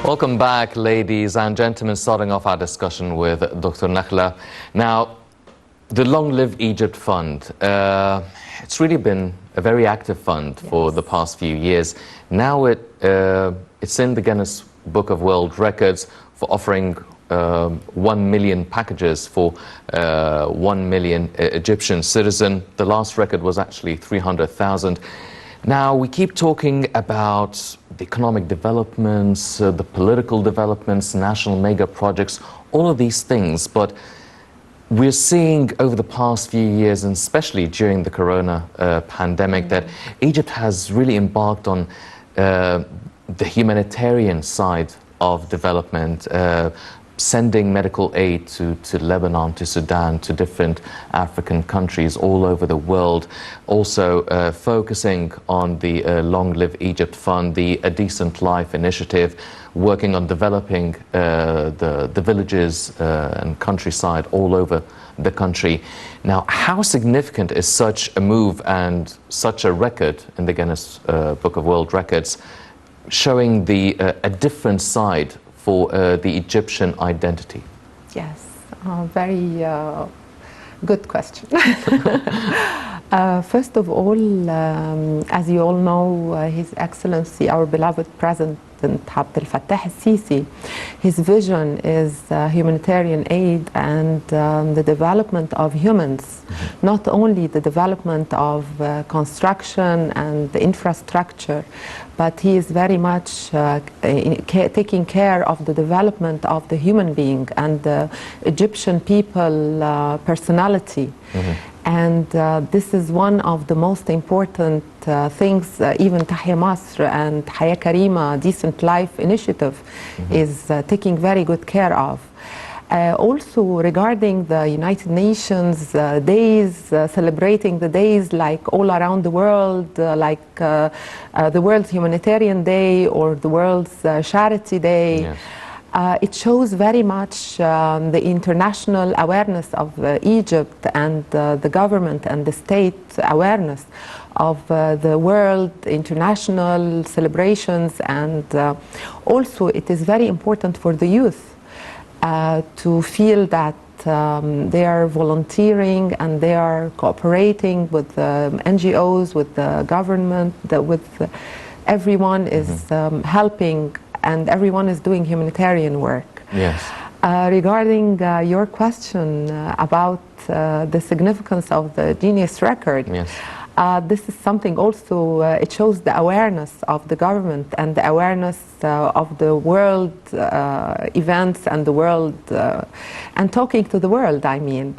Welcome back, ladies and gentlemen, starting off our discussion with Dr. Nakhla. Now, the Long Live Egypt Fund, it's really been a very active fund for the past few years. Now it's in the Guinness Book of World Records for offering 1 million packages for 1 million Egyptian citizens. The last record was actually 300,000. Now, we keep talking about the economic developments, the political developments, national mega projects, all of these things, but we're seeing over the past few years, and especially during the corona pandemic, that Egypt has really embarked on the humanitarian side of development, sending medical aid to Lebanon, to Sudan, to different African countries all over the world. Also focusing on the Long Live Egypt Fund, the A Decent Life initiative, working on developing the villages and countryside all over the country. Now, how significant is such a move and such a record in the Guinness Book of World Records, showing a different side for the Egyptian identity? Yes, very good question. First of all, as you all know, His Excellency, our beloved President Abdel Fattah al-Sisi, his vision is humanitarian aid and the development of humans, not only the development of construction and the infrastructure, but he is very much taking care of the development of the human being and the Egyptian people personality. And this is one of the most important things, even Tahya Masr and Haya Karima, Decent Life Initiative, is taking very good care of. Also regarding the United Nations days, celebrating the days like all around the world, like the World Humanitarian Day or the World's Charity Day. Yes. It shows very much the international awareness of Egypt and the government and the state awareness of the world international celebrations, and also it is very important for the youth to feel that they are volunteering and they are cooperating with NGOs, with the government, with everyone is helping, and everyone is doing humanitarian work. Yes. Regarding your question about the significance of the Guinness record, Yes. This is something also, it shows the awareness of the government and the awareness of the world events and the world, and talking to the world, I mean.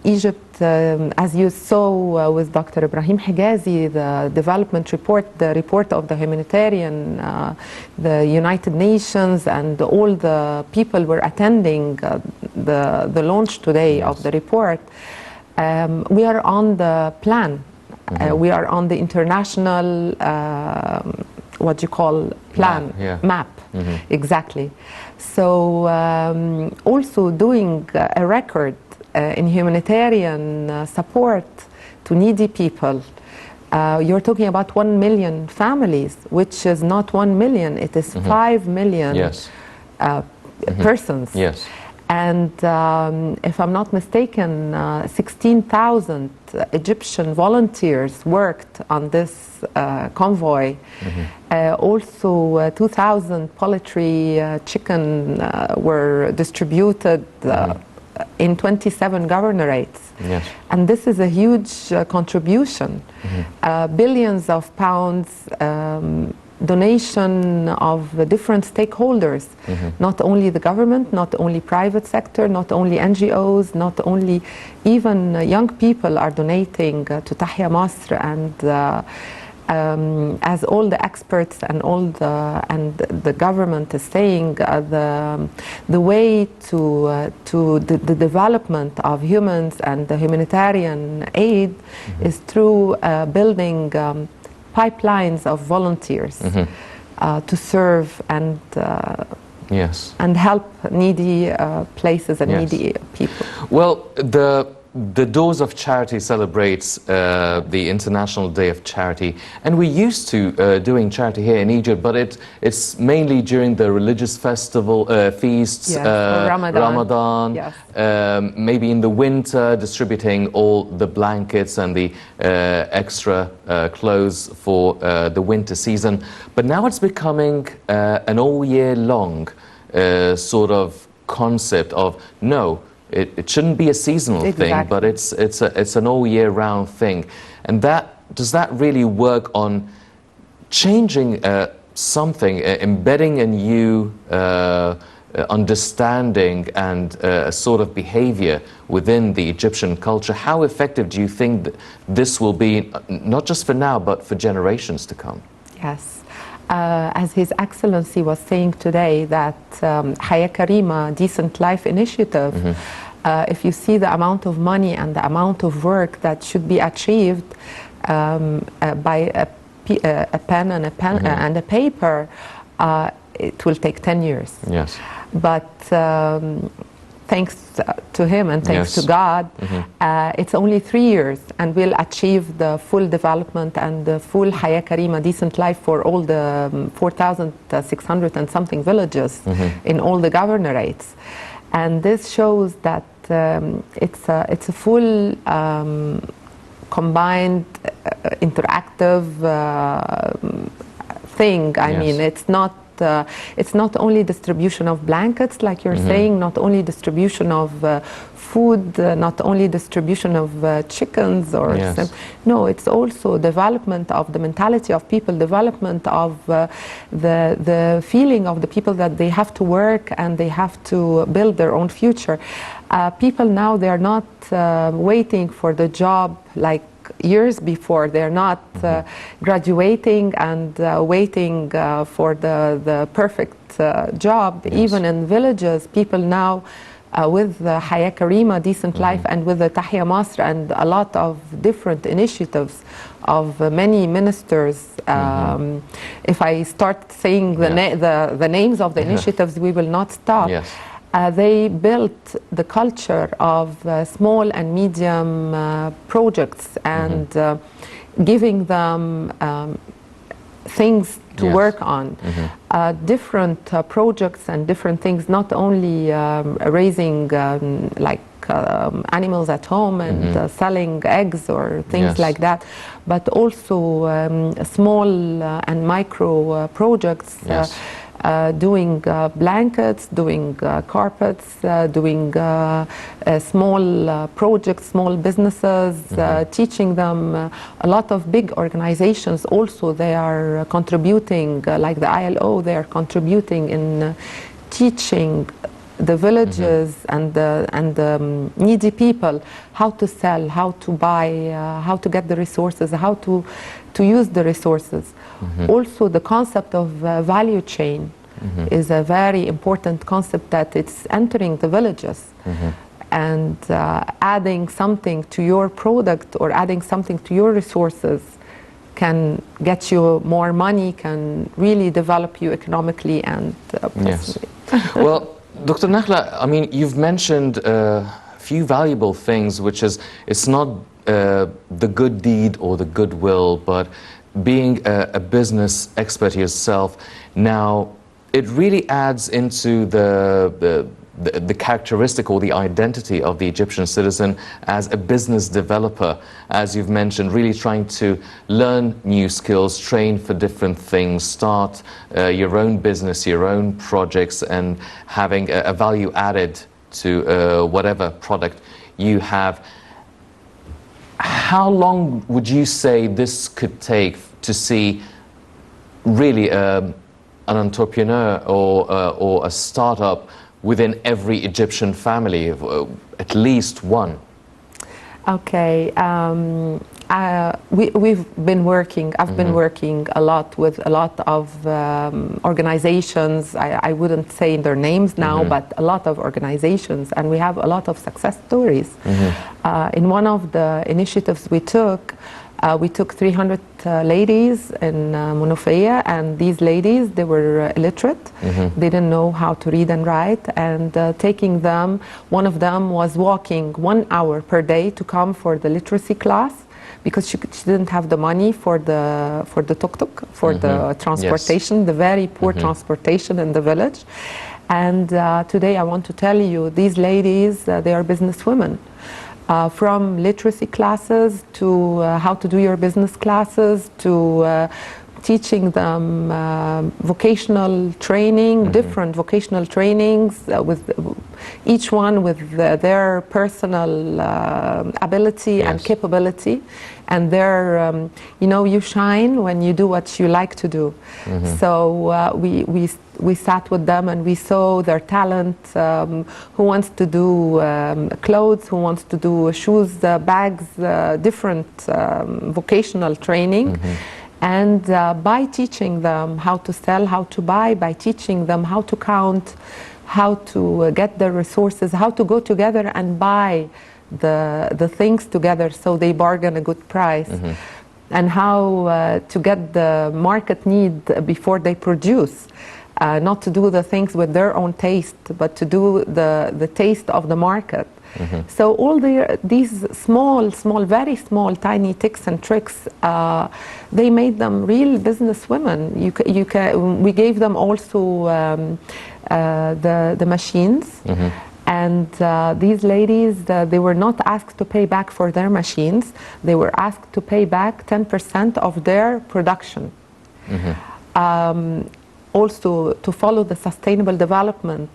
Egypt, as you saw with Dr. Ibrahim Higazi, the development report, the report of the humanitarian, the United Nations, and all the people were attending the launch today of the report. We are on the plan. We are on the international, what you call, plan, map. Exactly. So also doing a record in humanitarian support to needy people. You're talking about 1 million families, which is not 1 million, it is 5 million persons. Yes. And if I'm not mistaken, 16,000 Egyptian volunteers worked on this convoy. Also 2,000 poultry chicken were distributed in 27 governorates. Yes. And this is a huge contribution. Billions of pounds, donation of the different stakeholders, not only the government, not only private sector, not only NGOs, not only, even young people are donating to Tahya Masr, and as all the experts and all the government is saying, the way to the development of humans and the humanitarian aid is through building pipelines of volunteers to serve and help needy places and needy people. Well, the Doors of Charity celebrates the International Day of Charity, and we're used to doing charity here in Egypt, but it's mainly during the religious festival feasts, Yes, or Ramadan. Ramadan, Yes. maybe in the winter, distributing all the blankets and the extra clothes for the winter season. But now it's becoming an all year long sort of concept of no. It shouldn't be a seasonal thing, but it's an all year round thing. And does that really work on changing something, embedding a new understanding and a sort of behavior within the Egyptian culture? How effective do you think that this will be, not just for now, but for generations to come? Yes. As His Excellency was saying today, that Haya Karima, Decent Life Initiative, if you see the amount of money and the amount of work that should be achieved by a pen and a paper, it will take 10 years. Yes. But thanks to him and thanks to God, it's only 3 years, and we'll achieve the full development and the full Haya Karima, decent life for all the 4,600 and something villages in all the governorates. And this shows that it's a full combined interactive thing. I mean, it's not only distribution of blankets, like you're saying, not only distribution of food, not only distribution of chickens or no, it's also development of the mentality of people, development of the feeling of the people that they have to work and they have to build their own future. People now, they're not waiting for the job like years before. They're not graduating and waiting for the perfect job. Even in villages, people now with Haya Karima, Decent Life, and with the Tahya Masr and a lot of different initiatives of many ministers. If I start saying the names of the initiatives, we will not stop. They built the culture of small and medium projects and giving them things to work on. Different projects and different things, not only raising like animals at home and selling eggs or things like that, but also small and micro projects. Doing blankets, doing carpets, doing small projects, small businesses, teaching them. A lot of big organizations also, they are contributing, like the ILO, they are contributing in teaching the villages and the needy people how to sell, how to buy, how to get the resources, how to use the resources. Also, the concept of value chain is a very important concept that it's entering the villages. And adding something to your product or adding something to your resources can get you more money, can really develop you economically and personally. Well, Dr. Nakhla, I mean, you've mentioned a few valuable things, which is, it's not the good deed or the goodwill, but being a business expert yourself, now it really adds into the characteristic or the identity of the Egyptian citizen as a business developer, as you've mentioned, really trying to learn new skills, train for different things, start your own business, your own projects, and having a value added to whatever product you have. How long would you say this could take to see really an entrepreneur or a startup within every Egyptian family, at least one? Okay, we've been working, I've been working a lot with a lot of organizations. I wouldn't say their names now, but a lot of organizations, and we have a lot of success stories. In one of the initiatives we took 300 ladies in Munofia, and these ladies, they were illiterate. They didn't know how to read and write, and taking them, one of them was walking 1 hour per day to come for the literacy class, because she didn't have the money for the tuk-tuk, for the transportation, the very poor transportation in the village. And today I want to tell you, these ladies, they are businesswomen. From literacy classes to how to do your business classes, to teaching them vocational training, different vocational trainings, with each one with their personal ability and capability, and their, you know, you shine when you do what you like to do. So we sat with them and we saw their talent, who wants to do clothes, who wants to do shoes, bags, different vocational training. And by teaching them how to sell, how to buy, by teaching them how to count, how to get the resources, how to go together and buy the things together so they bargain a good price, and how to get the market need before they produce. Not to do the things with their own taste, but to do the taste of the market. So all these small, very small, tiny tips and tricks, they made them real business women. We gave them also the machines, and these ladies, they were not asked to pay back for their machines. They were asked to pay back 10% of their production. Also, to follow the sustainable development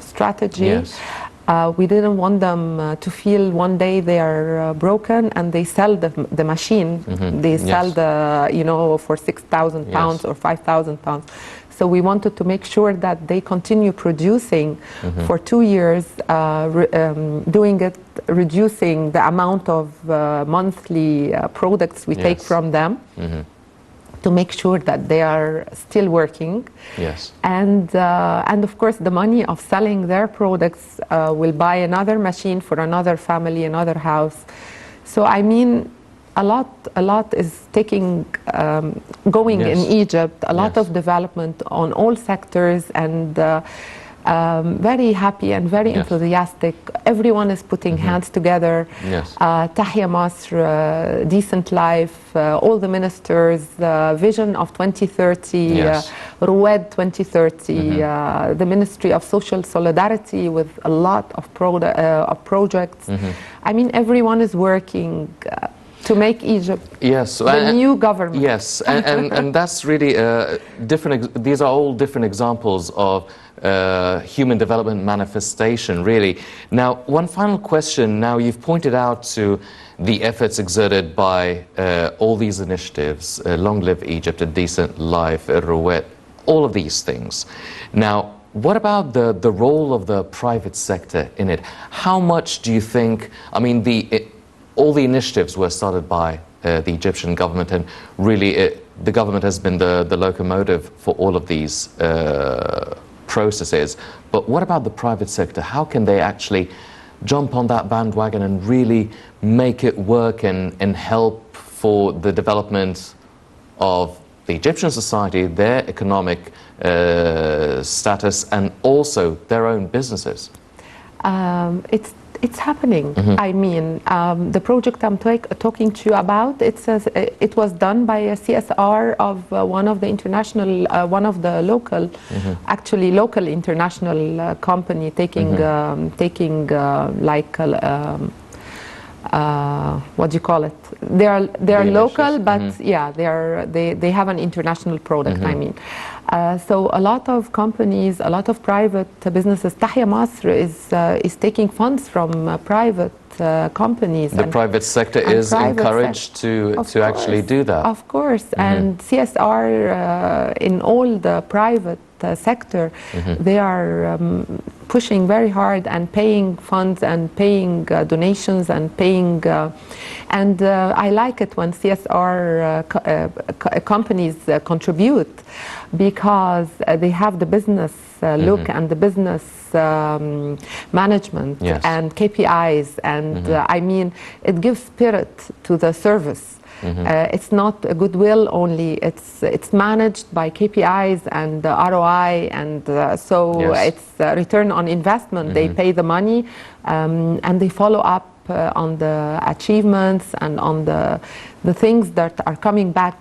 strategy. We didn't want them to feel one day they are broken and they sell the machine. They sell the, you know, for 6,000 pounds or 5,000 pounds. So we wanted to make sure that they continue producing for 2 years, doing it, reducing the amount of monthly products we take from them. To make sure that they are still working. And of course the money of selling their products will buy another machine for another family, another house. So I mean, a lot is going in Egypt, a lot of development on all sectors, and very happy and very enthusiastic. Everyone is putting hands together. Tahya Masr, decent life, all the ministers, vision of 2030, Ruwed 2030, the Ministry of Social Solidarity with a lot of projects. I mean, everyone is working to make Egypt the new government. And that's really different. These are all different examples of human development manifestation, really. Now, one final question. Now, you've pointed out to the efforts exerted by all these initiatives, Long Live Egypt, A Decent Life, Ruwet, all of these things. Now, what about the role of the private sector in it? How much do you think, I mean, all the initiatives were started by the Egyptian government, and really the government has been the locomotive for all of these processes. But what about the private sector? How can they actually jump on that bandwagon and really make it work and help for the development of the Egyptian society, their economic status, and also their own businesses? It's happening. I mean, the project I'm talking to you about, it was done by a CSR of one of the international, one of the local, actually local international company taking like what do you call it? They are local, but they have an international product. I mean. So a lot of companies, a lot of private businesses, Tahya Masr is taking funds from private companies. The private sector is encouraged to actually do that. Of course, and CSR in all the private sector, they are pushing very hard and paying funds and paying donations and paying, and I like it when CSR companies contribute, because they have the business look and the business management and KPIs, and I mean, it gives spirit to the service. It's not a goodwill only. It's managed by KPIs and ROI, and so it's return on investment. They pay the money, and they follow up on the achievements and on the things that are coming back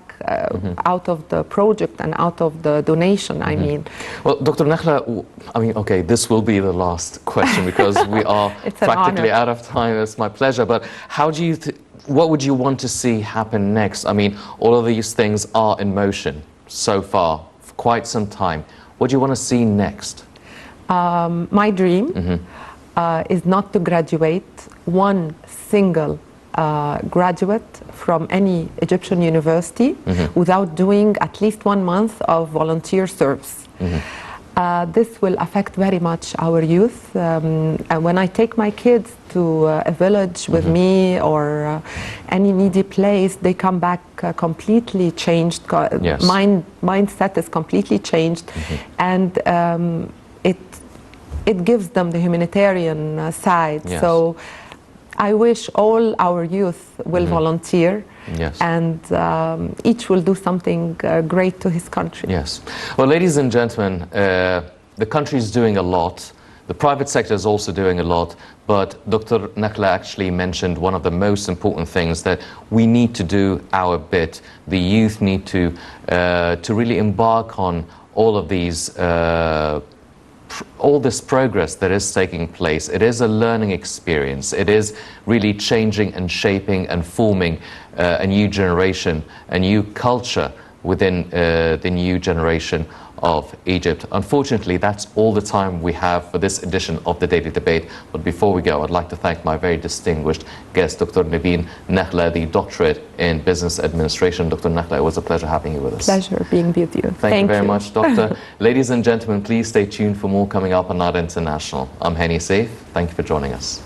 out of the project and out of the donation, I mean. Well, Dr. Nakhla, I mean, okay, this will be the last question because we are practically out of time. It's my pleasure. But how do you, what would you want to see happen next? I mean, all of these things are in motion so far for quite some time. What do you want to see next? My dream is not to graduate one single graduate from any Egyptian university without doing at least 1 month of volunteer service. This will affect very much our youth. And when I take my kids to a village with me or any needy place, they come back completely changed. Mindset is completely changed, and it gives them the humanitarian side. So I wish all our youth will volunteer, and each will do something great to his country. Yes. Well, ladies and gentlemen, the country is doing a lot. The private sector is also doing a lot. But Dr. Nakhla actually mentioned one of the most important things, that we need to do our bit. The youth need to really embark on all of these all this progress that is taking place. It is a learning experience. It is really changing and shaping and forming a new generation, a new culture within the new generation of Egypt. Unfortunately, that's all the time we have for this edition of the Daily Debate. But before we go, I'd like to thank my very distinguished guest, Dr. Nevine Nakhla, the doctorate in business administration. Dr. Nakhla, it was a pleasure having you with us. Pleasure being with you. Thank you very much, Doctor. Ladies and gentlemen, please stay tuned for more coming up on Nada International. I'm Henny Saif. Thank you for joining us.